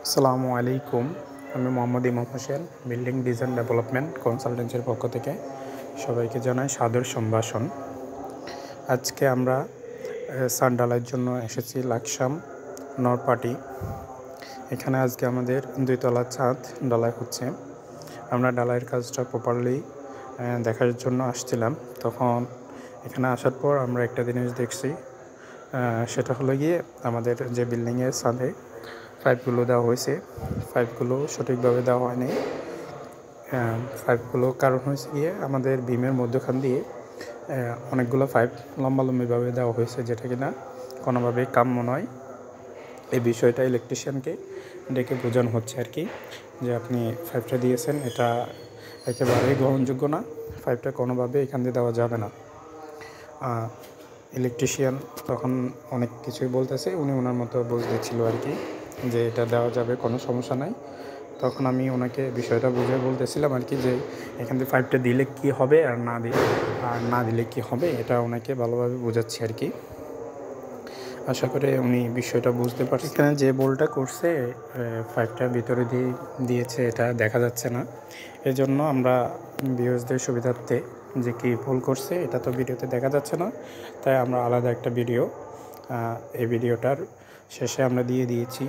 আসসালামু আলাইকুম। আমি মোহাম্মদ ইমাম হোসেন, বিল্ডিং ডিজাইন ডেভেলপমেন্ট কনসালটেন্সির পক্ষ থেকে সবাইকে জানাই সাদর সম্ভাষণ। আজকে আমরা ছাদ ঢালাইয়ের জন্য এসেছি লাকসাম নরপাটি। এখানে আজকে আমাদের 2 তলা ছাদ ঢালাই হচ্ছে। আমরা ঢালাইয়ের কাজটা প্রপারলি দেখার জন্য আসছিলাম। তখন এখানে আসার পর আমরা একটা জিনিস দেখছি, সেটা হলো গিয়ে আমাদের যে বিল্ডিংয়ের ছাদে পাইপগুলো দেওয়া হয়েছে, পাইপগুলো সঠিকভাবে দেওয়া হয়নি। পাইপগুলো কারণ হয়েছে গিয়ে আমাদের বিমের মধ্যখান দিয়ে অনেকগুলো পাইপ লম্বালম্বিভাবে দেওয়া হয়েছে, যেটা কিনা কোনোভাবেই কাম্য নয়। এই বিষয়টা ইলেকট্রিশিয়ানকে ডেকে বোঝানো হচ্ছে আর কি, যে আপনি পাইপটা দিয়েছেন এটা একেবারেই গ্রহণযোগ্য না, পাইপটা কোনোভাবে এখান দিয়ে দেওয়া যাবে না। ইলেকট্রিশিয়ান তখন অনেক কিছুই বলতেছে, উনি ওনার মতো বলতেছিল আর কি, যে এটা দেওয়া যাবে, কোনো সমস্যা নাই। তখন আমি ওনাকে বিষয়টা বুঝে বলতেছিলাম আর কি, যে এখান থেকে পাইপটা দিলে কি হবে আর না দিলে কি হবে, এটা ওনাকে ভালোভাবে বোঝাচ্ছি আর কি। আশা করে উনি বিষয়টা বুঝতে পারছে। এখানে যে বোলটা করছে পাইপটা ভিতরে দিয়েছে, এটা দেখা যাচ্ছে না। এজন্য আমরা ভিউয়ার্সদের সুবিধার্থে যে কী ভুল করছে এটা তো ভিডিওতে দেখা যাচ্ছে না, তাই আমরা আলাদা একটা ভিডিও এই ভিডিওটার শেষে আমরা দিয়ে দিয়েছি,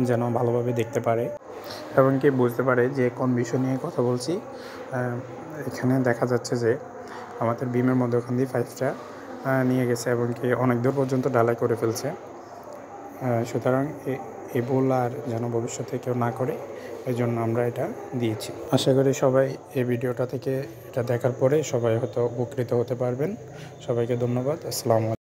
যেন ভালোভাবে দেখতে পারে এবং কি বুঝতে পারে যে কোন বিষয় নিয়ে কথা বলছি। এখানে দেখা যাচ্ছে যে আমাদের বিমের মধ্যে ওখান দিয়ে পাইপটা নিয়ে গেছে এবং কি অনেক দূর পর্যন্ত ঢালাই করে ফেলছে। সুতরাং এই ভুল আর যেন ভবিষ্যতে কেউ না করে, এই জন্য আমরা এটা দিয়েছি। আশা করি সবাই এই ভিডিওটা থেকে এটা দেখার পরে সবাই হয়তো উপকৃত হতে পারবেন। সবাইকে ধন্যবাদ। আসসালামু আলাইকুম।